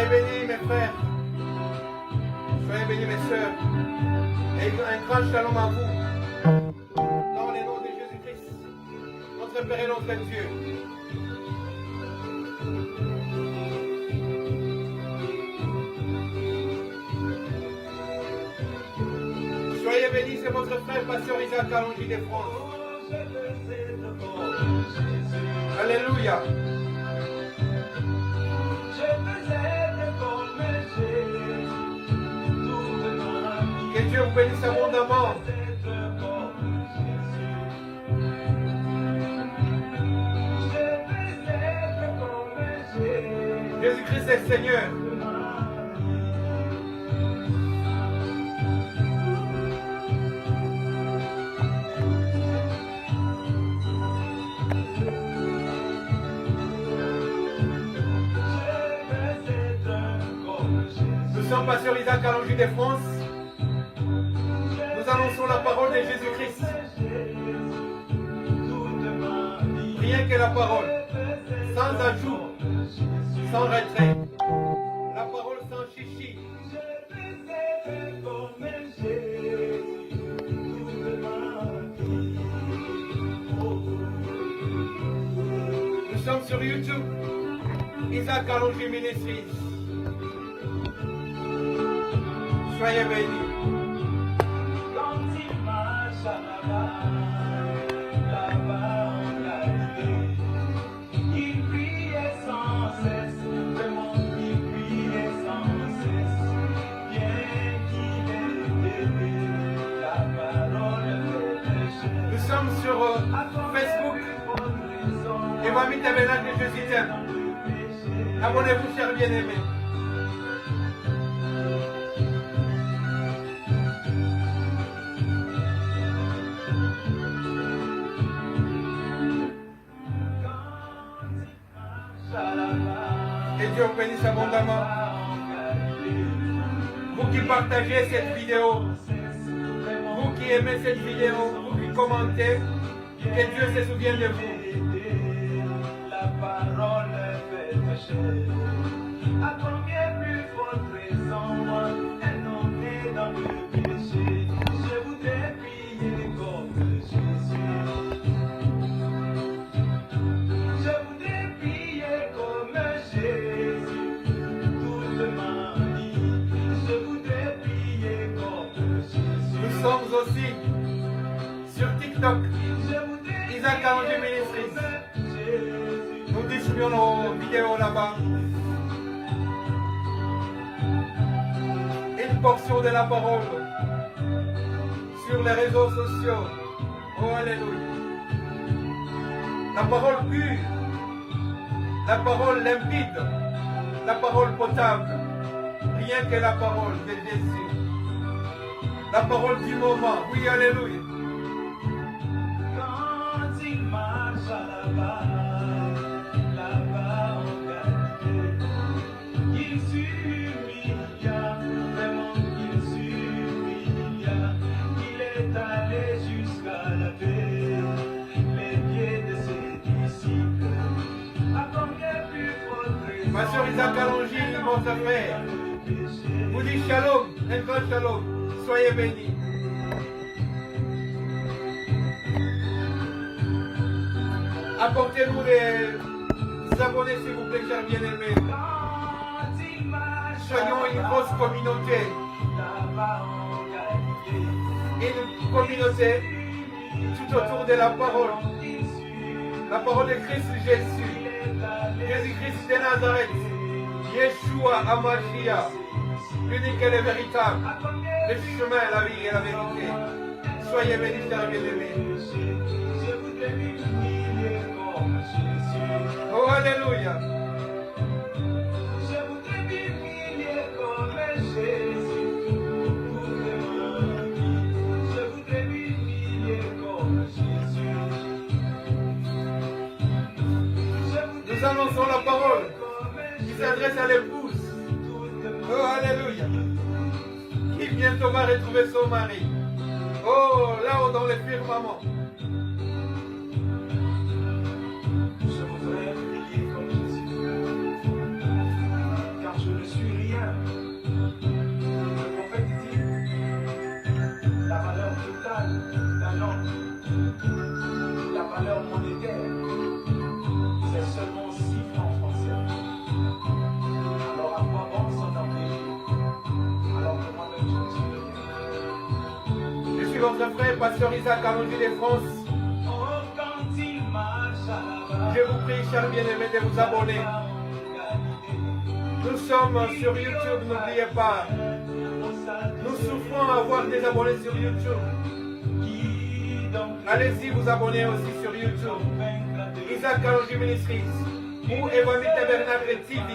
Soyez bénis mes frères. Soyez bénis mes sœurs. Et un grand shalom à vous. Dans le nom de Jésus-Christ, notre Père et notre Dieu. Soyez bénis, c'est votre frère Pasteur Isaac Kalonji de France. Alléluia. Que Dieu vous bénisse abondamment. Jésus-Christ est Seigneur. Nous sommes Pasteur Isaac Kalonji de France. Nous annonçons la parole de Jésus-Christ. Rien que la parole, sans ajout, sans retrait. La parole sans chichi. Nous sommes sur YouTube, Isaac Kalonji Ministries. Soyez bénis. Quand il marche là-bas en Galilée, il priait sans cesse, vraiment il priait sans cesse, bien qu'il ait aimé, la parole fait péché. Nous sommes sur Facebook. Et Mamie Tabernacle de Jésus t'aime. Abonnez-vous, chers bien-aimés. Que Dieu vous bénisse abondamment. Vous qui partagez cette vidéo, vous qui aimez cette vidéo, vous qui commentez, que Dieu se souvienne de vous. La parole fait péché. À combien plus forte raison, moi, un homme est dans le péché. Je voudrais prier comme Jésus. Je voudrais prier comme Jésus. Toute ma vie, je voudrais prier comme Jésus. Nous sommes aussi sur TikTok, Isaac Kalonji Ministries. Nous distribuons nos vidéos là-bas. Une portion de la parole sur les réseaux sociaux. Oh, alléluia. La parole pure, la parole limpide, la parole potable. Rien que la parole de Jésus. La parole du moment. Oui, alléluia. Quand il marche là-bas en Galilée, il s'humilia, vraiment il s'humilia. Il est allé jusqu'à laver les pieds de ses disciples. À combien plus faudrait Ma soeur Isaac Kalonji, mon frère, vous dit shalom, un grand shalom. Soyez bénis. Apportez-nous des abonnés, s'il vous plaît, chers bien-aimés. Soyons une grosse communauté. Une communauté tout autour de la parole. La parole de Christ Jésus. Jésus-Christ de Nazareth. Yeshua Hamashiach. L'unique et le véritable. Le chemin, la vie et la vérité. Soyez bénis, chers bien-aimés. Oh, alléluia. Je voudrais m'humilier comme Jésus. Je voudrais m'humilier comme Jésus. Nous annonçons la parole qui s'adresse à l'épouse. Oh, alléluia. Qui bientôt va retrouver son mari. Oh, là-haut dans le firmament. Je voudrais prier comme Jésus, car je ne suis votre frère, pasteur Isaac Alongi de France. Oh, quand il marche à la Je vous prie, chers bien-aimés, de vous abonner. Nous sommes sur YouTube, n'oubliez pas. Nous souffrons à avoir des abonnés sur YouTube. Allez-y, vous abonner aussi sur YouTube. Isaac Alongi Ministries ou Évangile Tabernacle TV.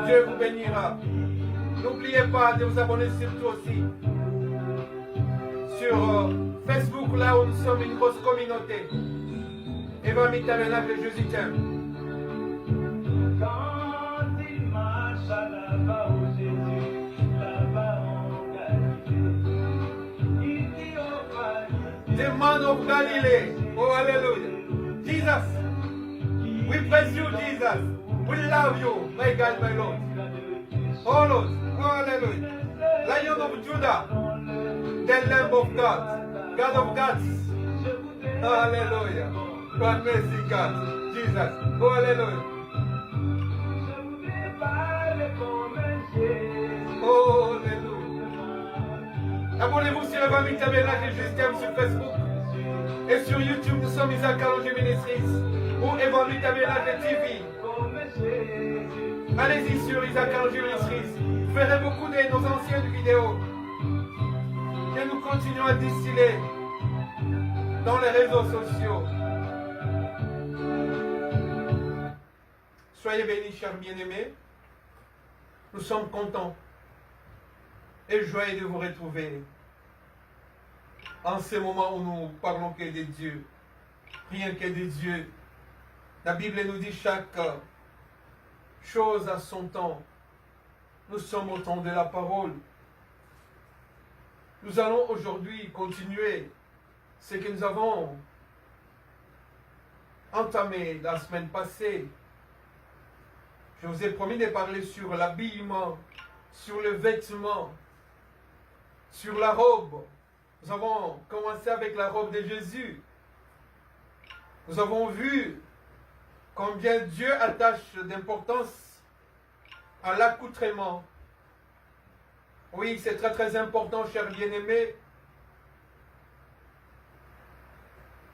Dieu vous bénira. N'oubliez pas de vous abonner surtout aussi sur Facebook, là où nous sommes une grosse communauté. Évangile Tabernacle, Jésus t'aime. Quand il marche à là-bas au Jésus, là-bas en Galilée, il dit au paradis, The man of Galilee. Oh, hallelujah. Jesus. We praise you, Jesus. We love you, my God, my Lord. Oh, Lord. Oh, hallelujah. Lion of Judah. The Lamb of God. God of gods. Oh, hallelujah. God, mercy, God. Jesus. Oh, hallelujah. Oh, hallelujah. Abonnez-vous sur Évangile Tabernacle Justem sur Facebook. Et sur YouTube, nous sommes Isaac Alongi Ministries ou Évangile Tabernacle TV. Allez-y sur Isaac Alongi Ministries. Vous verrez beaucoup de nos anciennes vidéos que nous continuons à distiller dans les réseaux sociaux. Soyez bénis, chers bien-aimés. Nous sommes contents et joyeux de vous retrouver en ce moment où nous parlons que de Dieu, rien que de Dieu. La Bible nous dit chaque chose à son temps. Nous sommes au temps de la parole. Nous allons aujourd'hui continuer ce que nous avons entamé la semaine passée. Je vous ai promis de parler sur l'habillement, sur le vêtement, sur la robe. Nous avons commencé avec la robe de Jésus. Nous avons vu combien Dieu attache d'importance à l'accoutrement. Oui, c'est très très important, chers bien-aimés.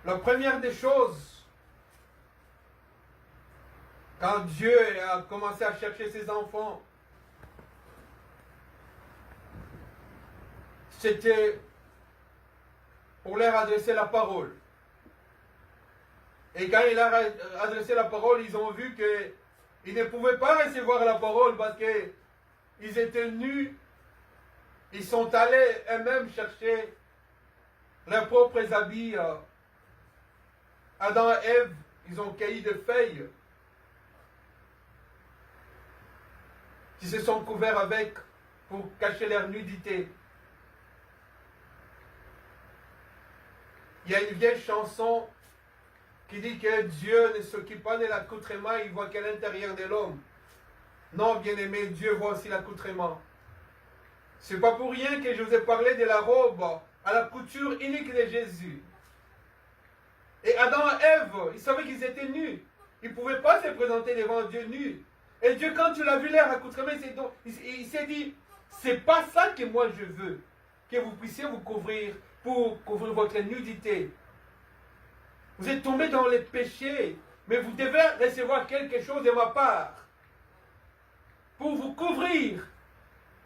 La première des choses, quand Dieu a commencé à chercher ses enfants, c'était pour leur adresser la parole. Et quand il a adressé la parole, ils ont vu qu'ils ne pouvaient pas recevoir la parole parce qu'ils étaient nus. Ils sont allés eux-mêmes chercher leurs propres habits. Adam et Ève, ils ont cueilli des feuilles qui se sont couverts avec pour cacher leur nudité. Il y a une vieille chanson qui dit que Dieu ne s'occupe pas de l'accoutrement, il voit qu'à l'intérieur de l'homme. Non, bien-aimé, Dieu voit aussi l'accoutrement. C'est pas pour rien que je vous ai parlé de la robe à la couture unique de Jésus. Et Adam et Ève, ils savaient qu'ils étaient nus. Ils ne pouvaient pas se présenter devant Dieu nus. Et Dieu, quand tu l'as vu leur accoutrement, il s'est dit, c'est pas ça que moi je veux. Que vous puissiez vous couvrir pour couvrir votre nudité. Vous êtes tombés dans les péchés, mais vous devez recevoir quelque chose de ma part pour vous couvrir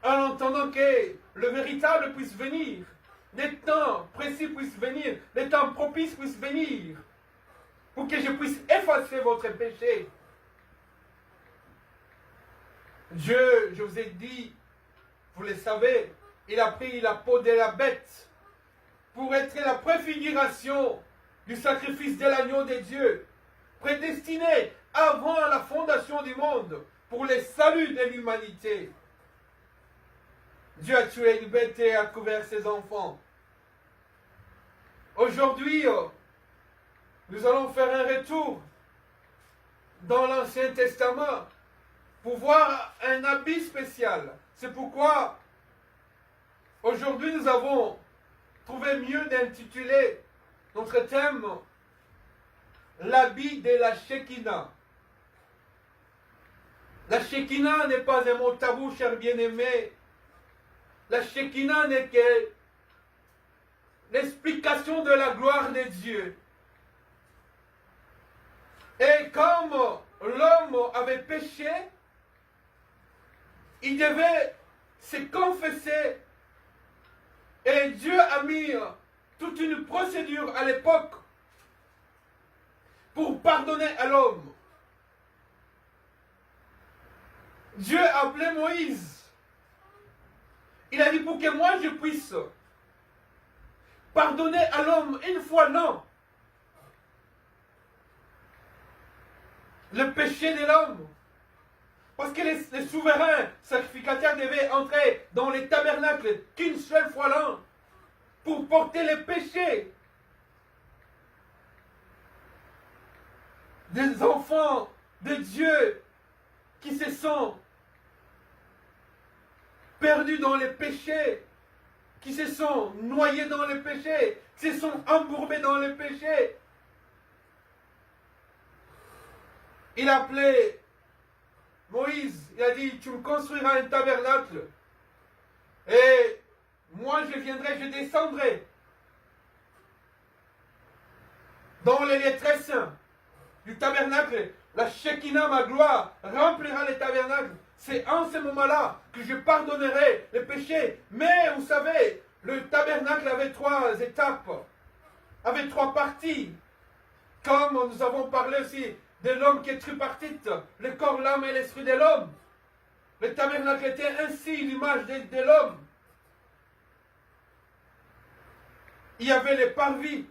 en entendant que le véritable puisse venir, les temps précis puissent venir, les temps propices puissent venir, pour que je puisse effacer votre péché. Dieu, je vous ai dit, vous le savez, il a pris la peau de la bête pour être la préfiguration du sacrifice de l'agneau de Dieu, prédestiné avant la fondation du monde pour le salut de l'humanité. Dieu a tué une bête et a couvert ses enfants. Aujourd'hui, nous allons faire un retour dans l'Ancien Testament pour voir un habit spécial. C'est pourquoi aujourd'hui nous avons trouvé mieux d'intituler notre thème l'habit de la Shekinah. La Shekinah n'est pas un mot tabou, chers bien-aimés. La Shekinah n'est que l'explication de la gloire de Dieu. Et comme l'homme avait péché, il devait se confesser. Et Dieu a mis toute une procédure à l'époque pour pardonner à l'homme. Dieu a appelé Moïse. Il a dit pour que moi je puisse pardonner à l'homme une fois, non. Le péché de l'homme. Parce que les souverains sacrificateurs devaient entrer dans les tabernacles qu'une seule fois l'an pour porter les péchés des enfants de Dieu qui se sont perdus dans les péchés, qui se sont noyés dans les péchés, qui se sont embourbés dans les péchés. Il a appelé Moïse, il a dit, tu me construiras un tabernacle et moi je viendrai, je descendrai dans les lieux très saints du tabernacle. La Shekinah, ma gloire, remplira les tabernacles. C'est en ce moment-là que je pardonnerai les péchés. Mais vous savez, le tabernacle avait 3 étapes, avait 3 parties. Comme nous avons parlé aussi de l'homme qui est tripartite, le corps, l'âme et l'esprit de l'homme. Le tabernacle était ainsi l'image de l'homme. Il y avait les parvis,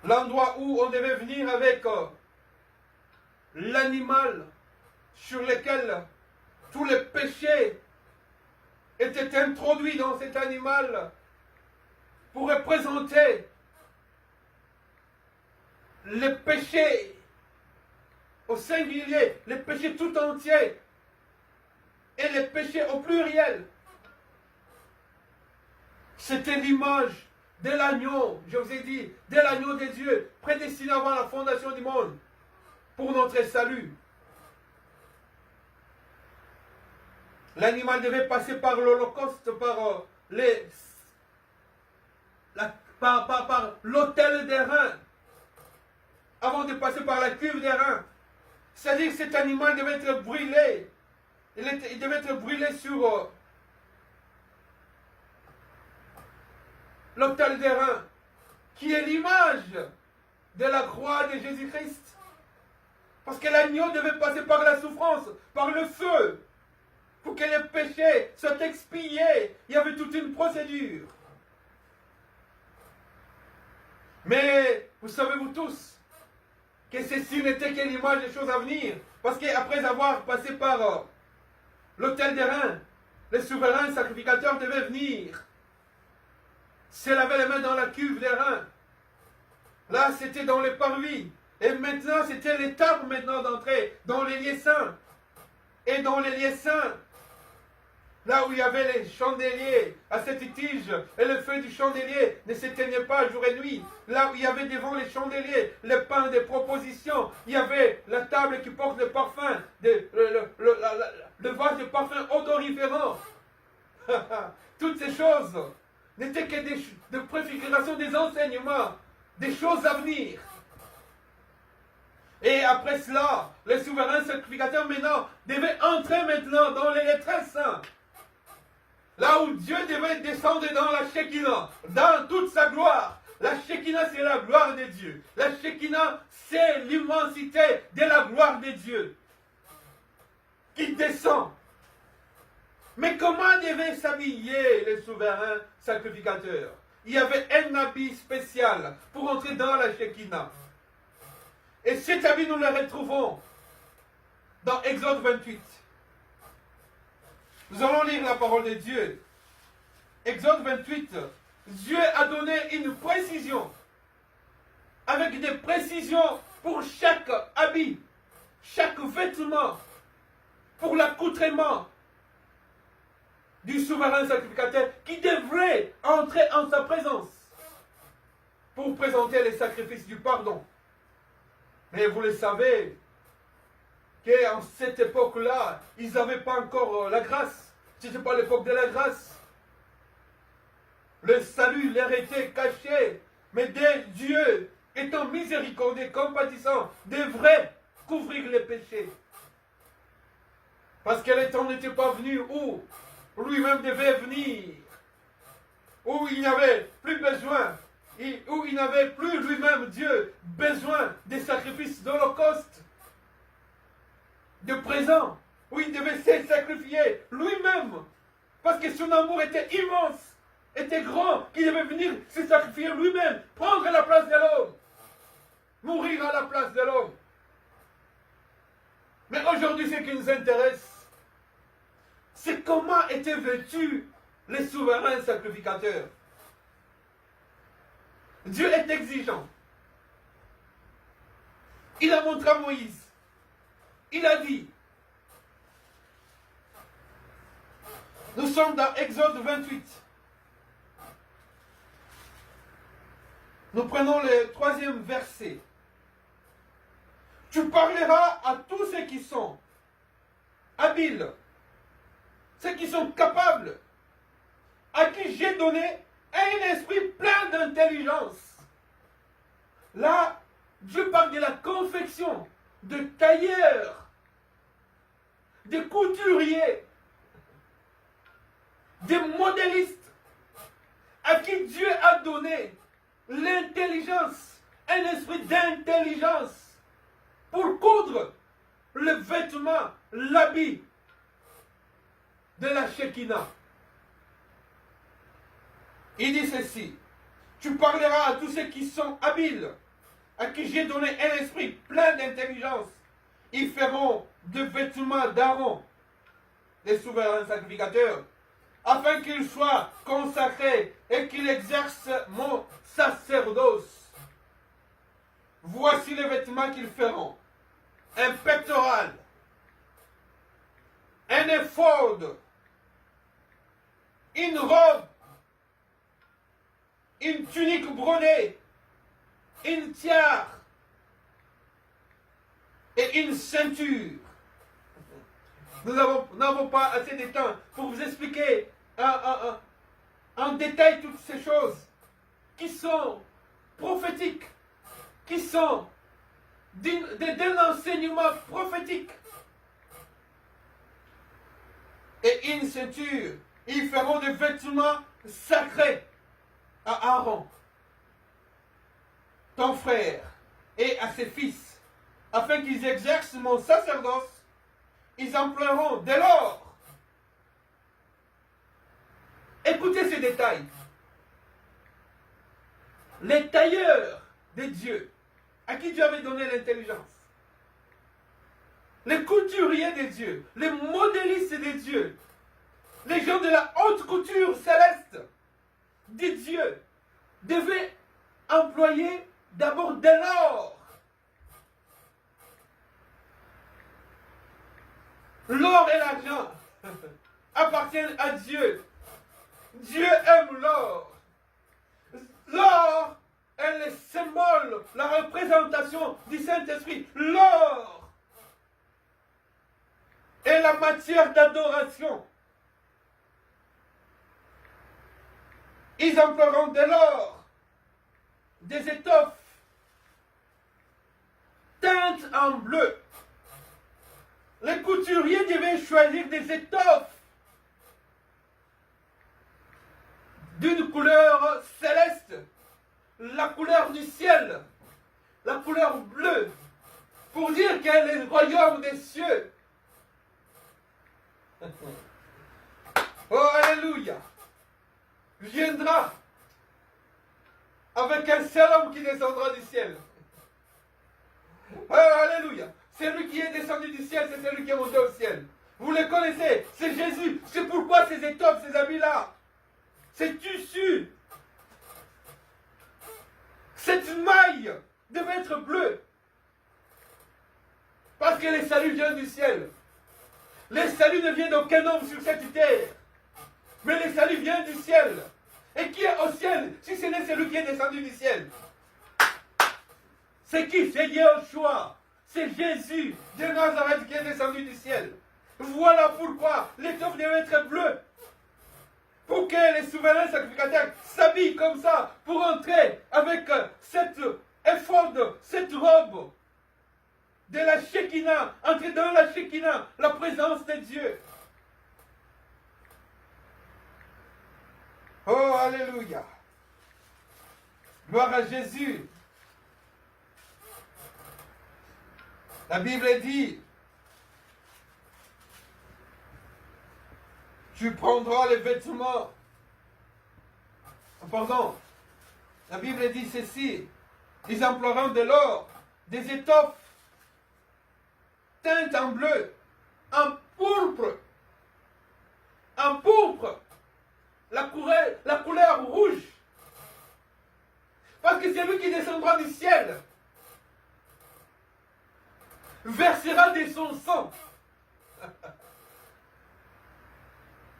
l'endroit où on devait venir avec l'animal sur lequel tous les péchés étaient introduits dans cet animal pour représenter les péchés au singulier, les péchés tout entiers et les péchés au pluriel. C'était l'image de l'agneau, je vous ai dit, de l'agneau de Dieu, prédestiné avant la fondation du monde, pour notre salut. L'animal devait passer par l'Holocauste, par l'autel des reins, avant de passer par la cuve des reins. C'est-à-dire que cet animal devait être brûlé. Il devait être brûlé sur l'autel des reins, qui est l'image de la croix de Jésus-Christ. Parce que l'agneau devait passer par la souffrance, par le feu, pour que les péchés soient expiés. Il y avait toute une procédure. Mais vous savez vous tous que ceci n'était que l'image des choses à venir. Parce qu'après avoir passé par l'autel des reins, les souverains sacrificateurs devaient venir se laver les mains dans la cuve des reins. Là, c'était dans les parvis. Et maintenant, c'était l'étape maintenant d'entrer dans les lieux saints. Et dans les lieux saints, là où il y avait les chandeliers à cette tige, et le feu du chandelier ne s'éteignait pas jour et nuit. Là où il y avait devant les chandeliers le pain des propositions, il y avait la table qui porte le parfum, le vase de parfum odoriférant. Toutes ces choses n'étaient que des préfigurations, des enseignements, des choses à venir. Et après cela, les souverains sacrificateurs maintenant devaient entrer maintenant dans les lieux très saints. Là où Dieu devait descendre dans la Shekinah, dans toute sa gloire. La Shekinah, c'est la gloire de Dieu. La Shekinah, c'est l'immensité de la gloire de Dieu qui descend. Mais comment devaient s'habiller les souverains sacrificateurs? Il y avait un habit spécial pour entrer dans la Shekinah. Et cet habit, nous le retrouvons dans Exode 28. Nous allons lire la parole de Dieu. Exode 28. Dieu a donné une précision, avec des précisions pour chaque habit, chaque vêtement, pour l'accoutrement du souverain sacrificateur qui devrait entrer en sa présence pour présenter les sacrifices du pardon. Mais vous le savez, qu'en cette époque-là, ils n'avaient pas encore la grâce. Ce n'était pas l'époque de la grâce. Le salut leur était caché, mais Dieu, étant miséricordieux, compatissant, devrait couvrir les péchés. Parce que le temps n'était pas venu où lui-même devait venir, où il n'y avait plus besoin, où il n'avait plus lui-même, Dieu, besoin des sacrifices d'holocauste, de présent, où il devait se sacrifier lui-même, parce que son amour était immense, était grand, qu'il devait venir se sacrifier lui-même, prendre la place de l'homme, mourir à la place de l'homme. Mais aujourd'hui, ce qui nous intéresse, c'est comment étaient vêtus les souverains sacrificateurs. Dieu est exigeant. Il a montré à Moïse. Il a dit, nous sommes dans Exode 28. Nous prenons le 3e verset. Tu parleras à tous ceux qui sont habiles, ceux qui sont capables, à qui j'ai donné un esprit plein d'intelligence. Là, Dieu parle de la confection, de tailleurs, de couturiers, de modélistes, à qui Dieu a donné l'intelligence, un esprit d'intelligence pour coudre le vêtement, l'habit de la Shekinah. Il dit ceci, tu parleras à tous ceux qui sont habiles, à qui j'ai donné un esprit plein d'intelligence. Ils feront de vêtements d'Aaron, les souverains sacrificateurs, afin qu'ils soient consacrés et qu'ils exercent mon sacerdoce. Voici les vêtements qu'ils feront. Un pectoral, un éphod, une robe, une tunique brodée, une tiare et une ceinture. Nous n'avons pas assez de temps pour vous expliquer en détail toutes ces choses qui sont prophétiques, qui sont d'un enseignement prophétique. Et une ceinture, ils feront des vêtements sacrés à Aaron, ton frère, et à ses fils, afin qu'ils exercent mon sacerdoce. Ils emploieront de l'or. Écoutez ces détails. Les tailleurs de Dieu, à qui Dieu avait donné l'intelligence, les couturiers de Dieu, les modélistes de Dieu, les gens de la haute couture céleste de Dieu, devaient employer d'abord de l'or. L'or et l'argent appartiennent à Dieu. Dieu aime l'or. L'or est le symbole, la représentation du Saint-Esprit. L'or est la matière d'adoration. Ils emploieront de l'or, des étoffes teintes en bleu. Les couturiers devaient choisir des étoffes d'une couleur céleste, la couleur du ciel, la couleur bleue, pour dire que le royaume des cieux. Oh, alléluia, viendra avec un seul homme qui descendra du ciel. Oh, alléluia. Celui qui est descendu du ciel, c'est celui qui est monté au ciel. Vous le connaissez, c'est Jésus. C'est pourquoi ces étoffes, ces habits-là, ces tissus, cette maille devait être bleue. Parce que le salut vient du ciel. Le salut ne vient d'aucun homme sur cette terre. Mais le salut vient du ciel. Et qui est au ciel, si ce n'est celui qui est descendu du ciel? C'est qui? C'est Yeshua. C'est Jésus de Nazareth qui est descendu du ciel. Voilà pourquoi l'étoffe devait être bleue. pour que les souverains sacrificateurs s'habillent comme ça, pour entrer avec cette éphode, cette robe de la Shekinah, entrer dans la Shekinah, la présence de Dieu. Oh, alléluia. Gloire à Jésus. La Bible dit, tu prendras les vêtements. Pardon. La Bible dit ceci. Ils emploieront de l'or, des étoffes teintes en bleu, en pourpre. En pourpre. La couleur rouge. Parce que c'est lui qui descendra du ciel. Versera de son sang.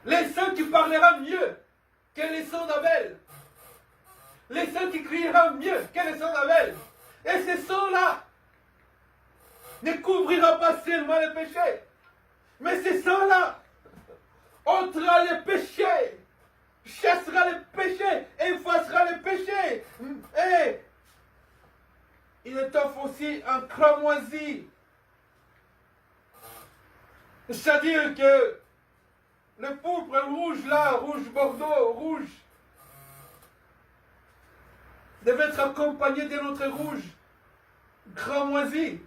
Les saints qui parleront mieux que les sons d'Abel. Les saints qui crieront mieux que les sons d'Abel. Et ces sons-là ne couvrira pas seulement les péchés. Mais ces sons-là ôtera les péchés. Chassera les péchés. Effacera les péchés. Et il étoffe aussi un cramoisi. C'est-à-dire que le pourpre rouge là, rouge bordeaux, rouge, devait être accompagné de notre rouge cramoisi.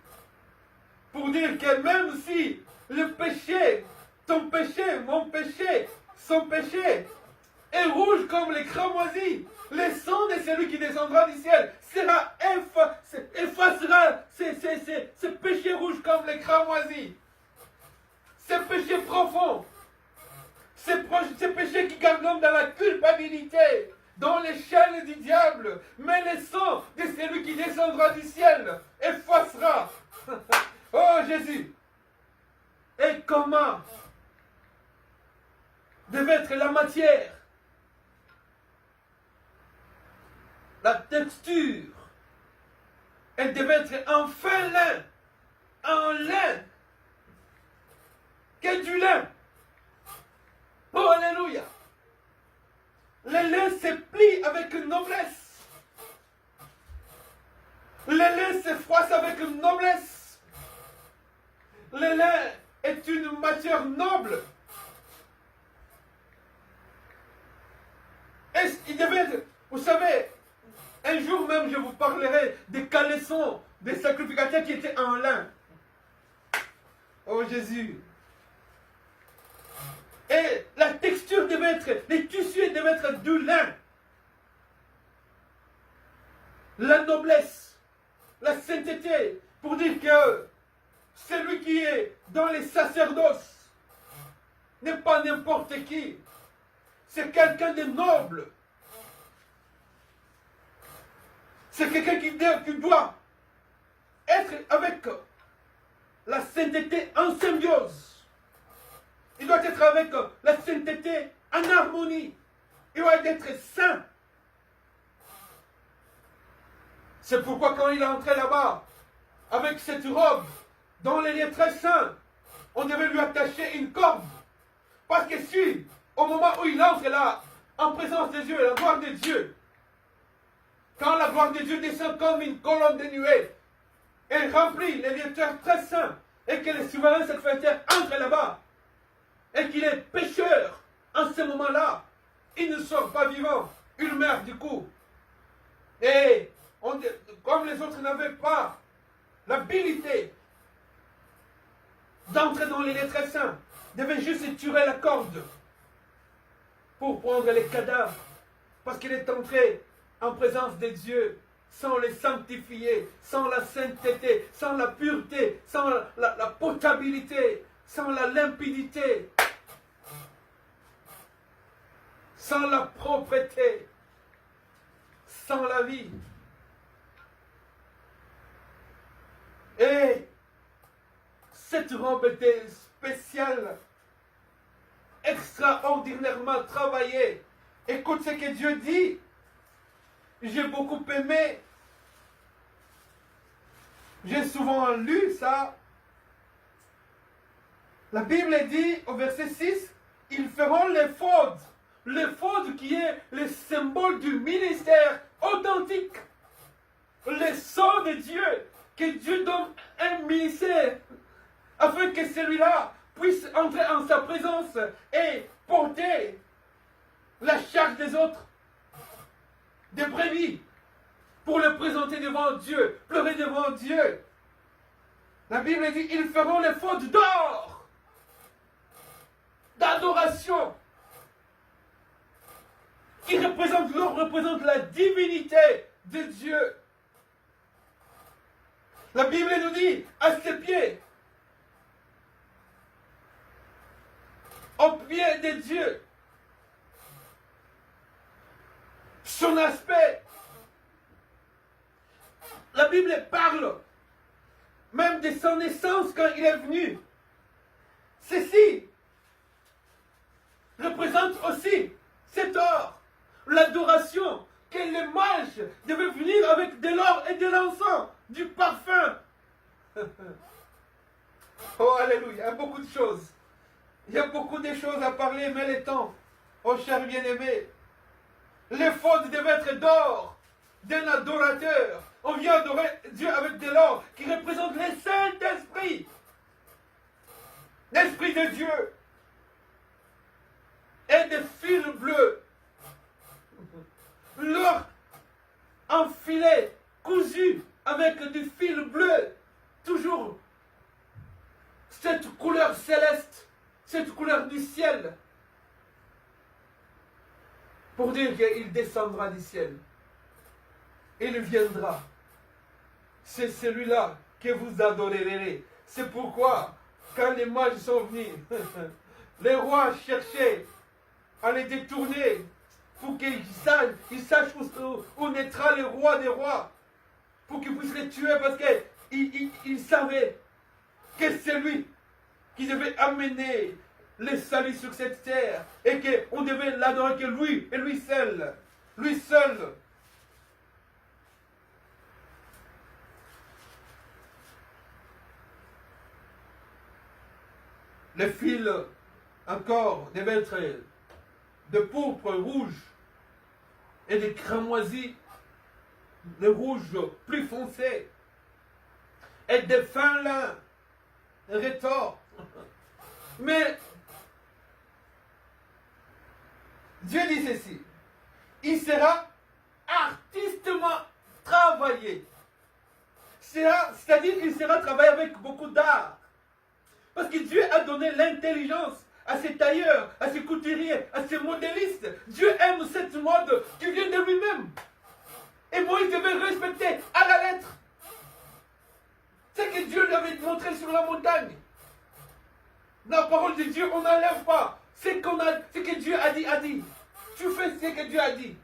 Pour dire que même si le péché, ton péché, mon péché, son péché est rouge comme les cramoisis, le sang de celui qui descendra du ciel effacera ces péchés rouges comme les cramoisis. Ces péchés profonds, ces péchés qui gardent l'homme dans la culpabilité, dans les chaînes du diable, mais le sang de celui qui descendra du ciel effacera. Oh Jésus! Et comment devait être la matière, la texture? Elle devait être en fin lin, en lin, que du lin. Oh, alléluia. Le lin se plie avec noblesse. Le lin se froisse avec noblesse. Le lin est une matière noble. Il devait être, vous savez, un jour même je vous parlerai des caleçons des sacrificateurs qui étaient en lin. Oh Jésus. Et la texture devait être, les tissus devaient être du lin. La noblesse, la sainteté, pour dire que celui qui est dans les sacerdoces n'est pas n'importe qui. C'est quelqu'un de noble. C'est quelqu'un qui doit être avec la sainteté en symbiose. Il doit être avec la sainteté en harmonie. Il doit être saint. C'est pourquoi quand il est entré là-bas, avec cette robe, dans les lieux très saints, on devait lui attacher une corde. Parce que si, au moment où il entre là, en présence de Dieu, la gloire de Dieu, quand la gloire de Dieu descend comme une colonne de nuée, et remplit les lieux très saints, et que les souverains sacrificateurs entrent là-bas, et qu'il est pécheur en ce moment-là, il ne sort pas vivant, il meurt du coup. Et comme les autres n'avaient pas l'habilité d'entrer dans les lieux très saints, devaient juste tirer la corde pour prendre les cadavres, parce qu'il est entré en présence de Dieu sans les sanctifier, sans la sainteté, sans la pureté, sans la potabilité, sans la limpidité, sans la propreté, sans la vie. Et cette robe était spéciale, extraordinairement travaillée. Écoute ce que Dieu dit. J'ai beaucoup aimé. J'ai souvent lu ça. La Bible dit au verset 6, ils feront l'éphod l'éphod qui est le symbole du ministère authentique. Le sang de Dieu, que Dieu donne un ministère, afin que celui-là puisse entrer en sa présence et porter la charge des autres, des brebis, pour le présenter devant Dieu, pleurer devant Dieu. La Bible dit, ils feront l'éphod d'or, d'adoration, qui représente, l'or représente la divinité de Dieu. La Bible nous dit, à ses pieds, au pied de Dieu, son aspect. La Bible parle même de son naissance quand il est venu. Ceci représente aussi cet or, l'adoration, que les mages devaient venir avec de l'or et de l'encens, du parfum. Oh, alléluia, il y a beaucoup de choses. Il y a beaucoup de choses à parler, mais le temps, oh cher bien-aimé, l'éphod devait être d'or, d'un adorateur. On vient adorer Dieu avec de l'or, qui représente le Saint-Esprit, l'Esprit de Dieu, et des fils bleus. L'or enfilé, cousu, avec du fil bleu, toujours cette couleur céleste, cette couleur du ciel, pour dire qu'il descendra du ciel. Il viendra. C'est celui-là que vous adorerez. C'est pourquoi, quand les mages sont venus, les rois cherchaient à les détourner pour qu'ils sachent où naîtra le roi des rois, pour qu'ils puissent les tuer, parce qu'ils savaient que c'est lui qui devait amener le salut sur cette terre, et qu'on devait l'adorer que lui, et lui seul. Lui seul. Le fil encore devait être de pourpre rouge et de cramoisi, de rouge plus foncé, et de fin lin retors. Mais Dieu dit ceci, il sera artistement travaillé. C'est-à-dire qu'il sera travaillé avec beaucoup d'art. Parce que Dieu a donné l'intelligence à ses tailleurs, à ses couturiers, à ses modélistes. Dieu aime cette mode qui vient de lui-même. Et Moïse devait respecter à la lettre ce que Dieu lui avait montré sur la montagne. La parole de Dieu, on n'enlève pas. Ce que Dieu a dit, a dit. Tu fais ce que Dieu a dit.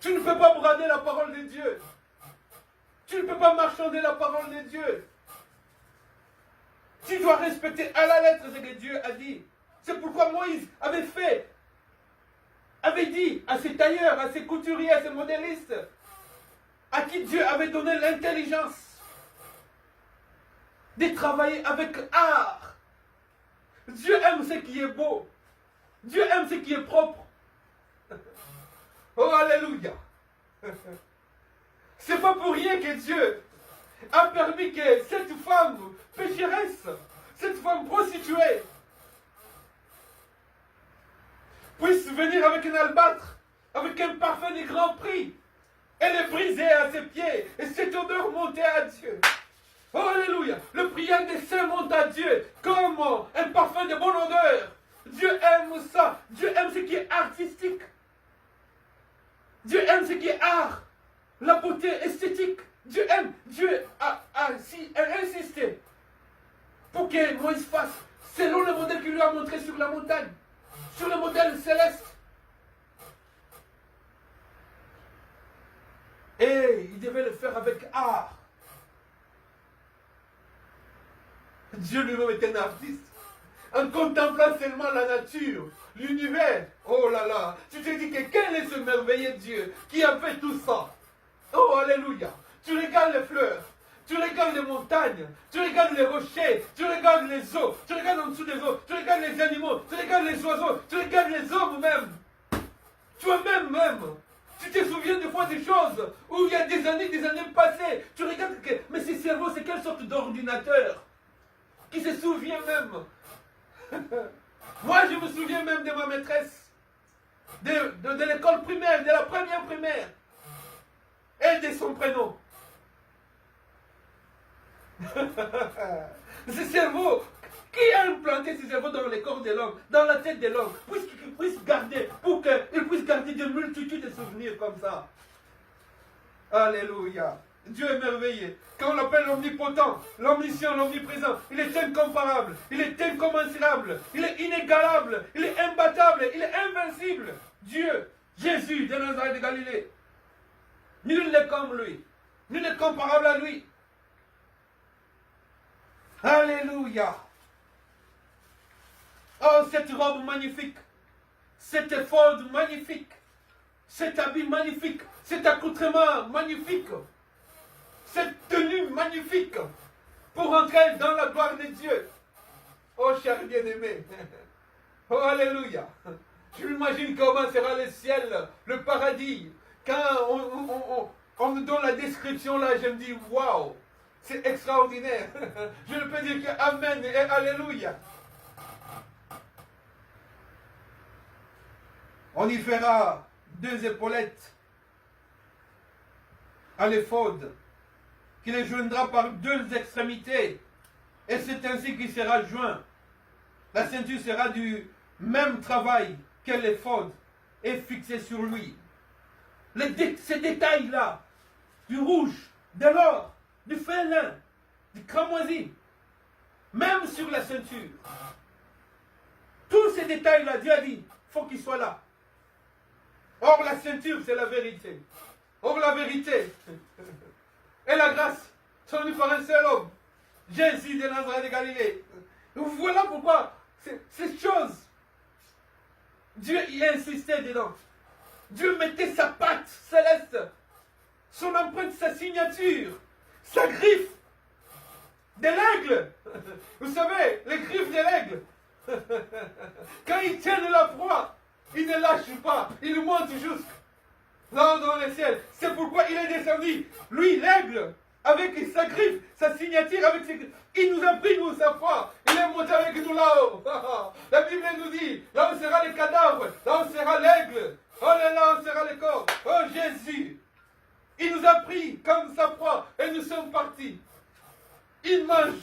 Tu ne peux pas brader la parole de Dieu. Tu ne peux pas marchander la parole de Dieu. Tu dois respecter à la lettre ce que Dieu a dit. C'est pourquoi Moïse avait dit à ses tailleurs, à ses couturiers, à ses modélistes, à qui Dieu avait donné l'intelligence de travailler avec art. Dieu aime ce qui est beau. Dieu aime ce qui est propre. Oh, alléluia. C'est pas pour rien que Dieu a permis que cette femme pécheresse, cette femme prostituée, puisse venir avec un albâtre, avec un parfum de grand prix, et le briser à ses pieds, et cette odeur monter à Dieu. Oh, alléluia. Le prière des saints monte à Dieu comme un parfum de bonne odeur. Dieu aime ça. Dieu aime ce qui est artistique. Dieu aime ce qui est art. La beauté esthétique. Dieu aime. Dieu a insisté pour que Moïse fasse selon le modèle qu'il lui a montré sur la montagne, sur le modèle céleste. Et il devait le faire avec art. Dieu lui-même est un artiste. En contemplant seulement la nature, l'univers, oh là là, tu te dis que quel est ce merveilleux Dieu qui a fait tout ça? Oh, alléluia. Tu regardes les fleurs, tu tu regardes les montagnes, tu regardes les rochers, tu regardes les eaux, tu regardes en dessous des eaux, tu regardes les animaux, tu regardes les oiseaux, tu regardes les hommes même. Toi-même, tu te souviens des fois des choses où il y a des années passées. Tu regardes, mais ce cerveau, c'est quelle sorte d'ordinateur qui se souvient même. Moi, je me souviens même de ma maîtresse, de l'école primaire, de la première primaire, et de son prénom. Ce cerveau, qui a implanté ce cerveau dans les corps des langues, dans la tête des langues, pour qu'il puisse garder de multitudes de souvenirs comme ça. Alléluia. Dieu est merveilleux. Quand on l'appelle l'omnipotent, l'omniscient, l'omniprésent, il est incomparable, il est incommensurable, il est inégalable, il est imbattable, il est invincible. Dieu, Jésus de Nazareth de Galilée. Nul n'est comme lui, nul n'est comparable à lui. Alléluia. Oh, cette robe magnifique, cet éphod magnifique, cet habit magnifique, cet accoutrement magnifique, cette tenue magnifique pour entrer dans la gloire de Dieu. Oh, cher bien-aimé. Oh, alléluia. Je m'imagine comment sera le ciel, le paradis. Quand on nous donne la description là, je me dis, waouh, c'est extraordinaire. Je ne peux dire que Amen et Alléluia. On y fera 2 épaulettes à l'éphod, qui les joindra par 2 extrémités. Et c'est ainsi qu'il sera joint. La ceinture sera du même travail que l'éphod et fixée sur lui. Ces détails-là, du rouge, de l'or, du fin lin, du cramoisi, même sur la ceinture. Tous ces détails-là, Dieu a dit, il faut qu'ils soient là. Or, la ceinture, c'est la vérité. Or, la vérité et la grâce sont venues par un seul homme, Jésus de Nazareth de Galilée. Voilà pourquoi ces choses, Dieu y insistait dedans. Dieu mettait sa patte céleste, son empreinte, sa signature, sa griffe de l'aigle. Vous savez, les griffes de l'aigle. Quand ils tiennent la proie, ils ne lâchent pas, ils montent jusque là dans le ciel. C'est pourquoi il est descendu, lui l'aigle, avec sa griffe, sa signature, avec ses griffes. Il nous a pris, nous, sa foi. Il est monté avec nous là-haut. La Bible nous dit, là où sera les cadavres, là où sera l'aigle, oh là où sera le corps. Oh Jésus, il nous a pris comme sa proie et nous sommes partis. Il mange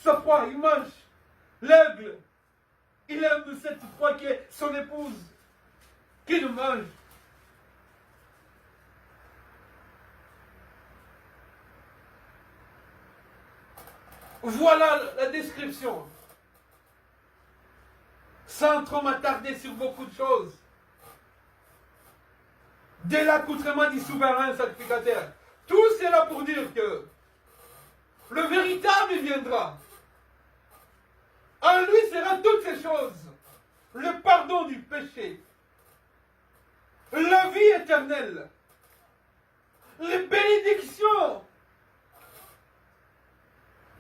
sa proie, il mange l'aigle. Il aime cette proie qui est son épouse, qui nous mange. Voilà la description. Sans trop m'attarder sur beaucoup de choses. De l'accoutrement du souverain sacrificateur. Tout cela pour dire que le véritable viendra. En lui sera toutes ces choses. Le pardon du péché. La vie éternelle. Les bénédictions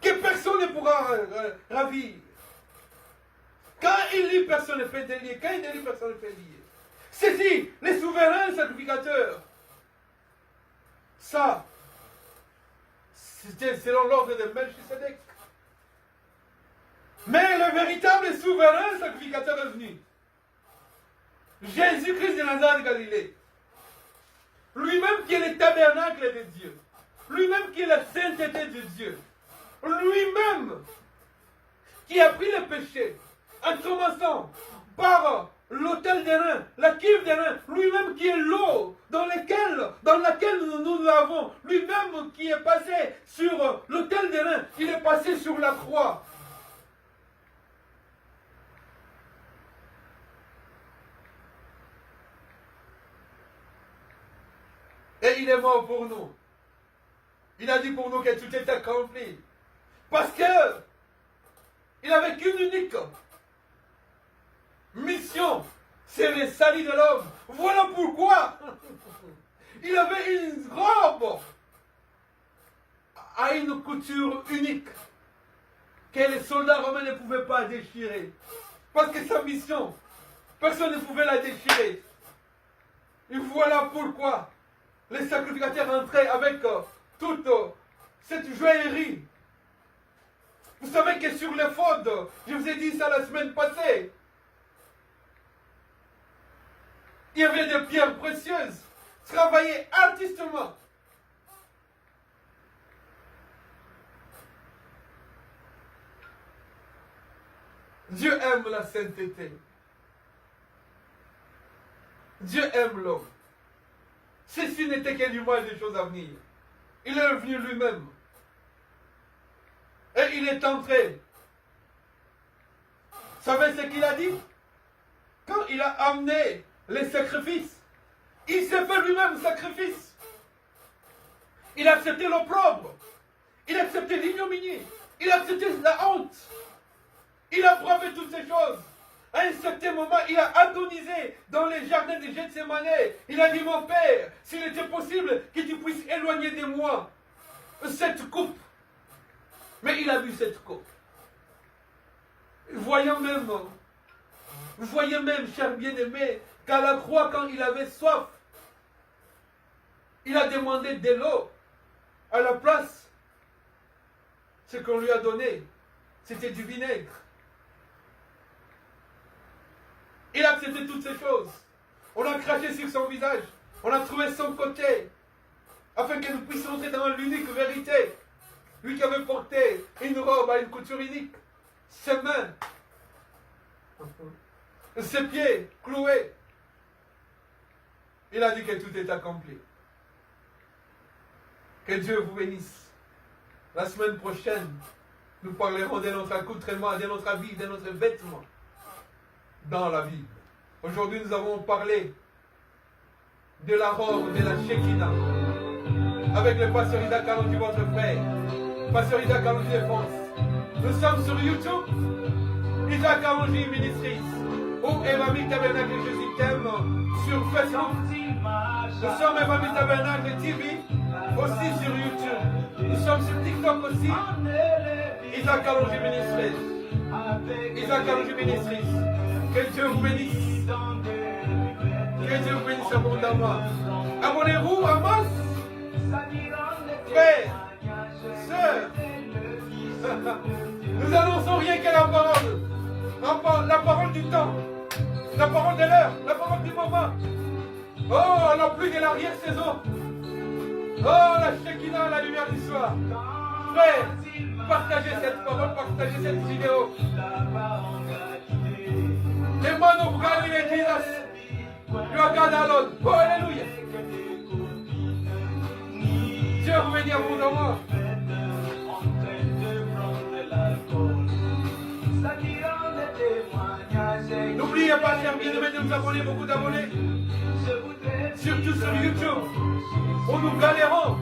que personne ne pourra ravir. Quand il lit, personne ne peut délier. Quand il délie, personne ne peut lier. C'est-y, les souverains sacrificateurs. Ça, c'était selon l'ordre de Melchisedec. Mais le véritable souverain sacrificateur est venu. Jésus-Christ de Nazareth de Galilée. Lui-même qui est le tabernacle de Dieu. Lui-même qui est la sainteté de Dieu. Lui-même qui a pris le péché en commençant par l'autel des reins, la cuve des reins, lui-même qui est l'eau dans laquelle nous l'avons, lui-même qui est passé sur l'autel des reins, il est passé sur la croix. Et il est mort pour nous. Il a dit pour nous que tout est accompli. Parce que il n'avait qu'une unique mission, c'est le salut de l'homme. Voilà pourquoi il avait une robe a une couture unique que les soldats romains ne pouvaient pas déchirer. Parce que sa mission, personne ne pouvait la déchirer. Et voilà pourquoi les sacrificateurs entraient avec toute cette joaillerie. Vous savez que sur l'éphod, je vous ai dit ça la semaine passée, il y avait des pierres précieuses, travaillées artistement. Dieu aime la sainteté. Dieu aime l'homme. Ceci n'était que l'image des choses à venir. Il est venu lui-même. Et il est entré. Vous savez ce qu'il a dit? Quand il a amené les sacrifices, il s'est fait lui-même sacrifice. Il a accepté l'opprobre. Il a accepté l'ignominie. Il a accepté la honte. Il a bravé toutes ces choses. À un certain moment, il a agonisé dans les jardins de Gethsémane. Il a dit, mon Père, s'il était possible que tu puisses éloigner de moi cette coupe. Mais il a bu cette coupe. Voyez même, cher bien-aimé, qu'à la croix, quand il avait soif, il a demandé de l'eau. À la place, ce qu'on lui a donné, c'était du vinaigre. Il a accepté toutes ces choses. On a craché sur son visage. On a trouvé son côté. Afin que nous puissions entrer dans l'unique vérité. Lui qui avait porté une robe à une couture unique. Ses mains. Ses pieds cloués. Il a dit que tout est accompli. Que Dieu vous bénisse. La semaine prochaine, nous parlerons de notre accoutrement, de notre habit, de notre vêtement dans la Bible. Aujourd'hui, nous avons parlé de la robe de la Shekinah avec le pasteur Isaac Kalonji, votre frère. Pasteur Isaac Kalonji Défense. Nous sommes sur YouTube, Isaac Kalonji Ministries, ou Evami Tabernacle Jésus t'aime sur Facebook. Nous sommes Evami Tabernacle TV, aussi sur YouTube. Nous sommes sur TikTok aussi, Isaac Kalonji Ministries. Isaac Kalonji Ministries. Que Dieu vous bénisse. Que Dieu vous bénisse abondamment. Abonnez-vous à masse. Frères, sœurs, nous annonçons rien que la parole. La parole du temps. La parole de l'heure. La parole du moment. Oh, la pluie de l'arrière-saison. Oh, la Shekinah, la lumière du soir. Frères, partagez cette parole, partagez cette vidéo. Les man of Galilee, Jesus. You are God alone. Oh, alléluia. Dieu vous bénisse abondamment. N'oubliez pas, chers bien-aimés, de nous abonner, beaucoup d'abonnés. Surtout sur YouTube. On nous galérons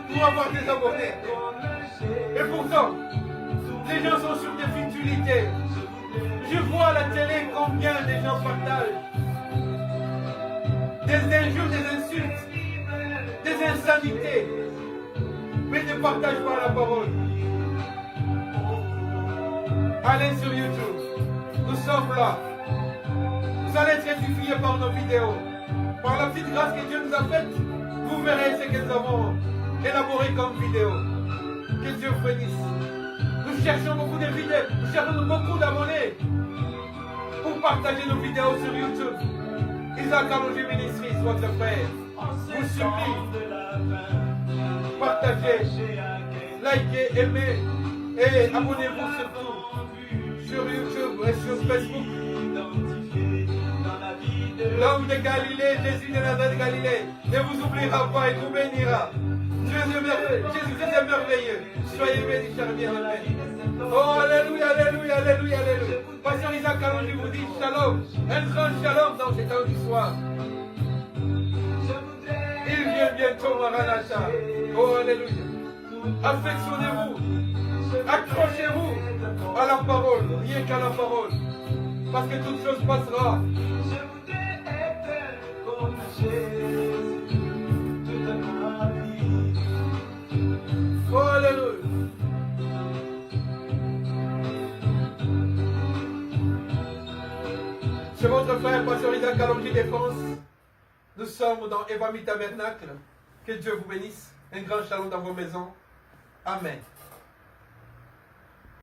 pour avoir des abonnés. Et pourtant, les gens sont sur des futilités. Je vois à la télé combien de gens partagent des injures, des insultes, des insanités, mais ne partagent pas la parole. Allez sur YouTube. Nous sommes là. Vous allez être édifiés par nos vidéos. Par la petite grâce que Dieu nous a faite, vous verrez ce que nous avons élaboré comme vidéo. Que Dieu vous bénisse. Nous cherchons beaucoup de vidéos, nous cherchons beaucoup d'abonnés pour partager nos vidéos sur YouTube. Isaac Kalonji Ministries, votre frère, vous supplie, partagez, likez, aimez et abonnez-vous surtout sur YouTube et sur Facebook. L'homme de Galilée, Jésus de Nazareth de Galilée, ne vous oubliera pas et vous bénira. Jésus est merveilleux. Soyez bénis, chers bien-aimés. Oh, alléluia, alléluia, alléluia, alléluia. Pasteur Isaac Kalonji vous dit shalom. Un grand shalom dans cet temps du soir. Il vient bientôt, Maranatha. Oh, alléluia. Affectionnez-vous. Accrochez-vous à la parole, rien qu'à la parole. Parce que toute chose passera. Je voudrais être comme Jésus toute ma vie. C'est votre frère, Pasteur Isaac Kalonji de France. Nous sommes dans Evami Tabernacle. Que Dieu vous bénisse. Un grand shalom dans vos maisons. Amen.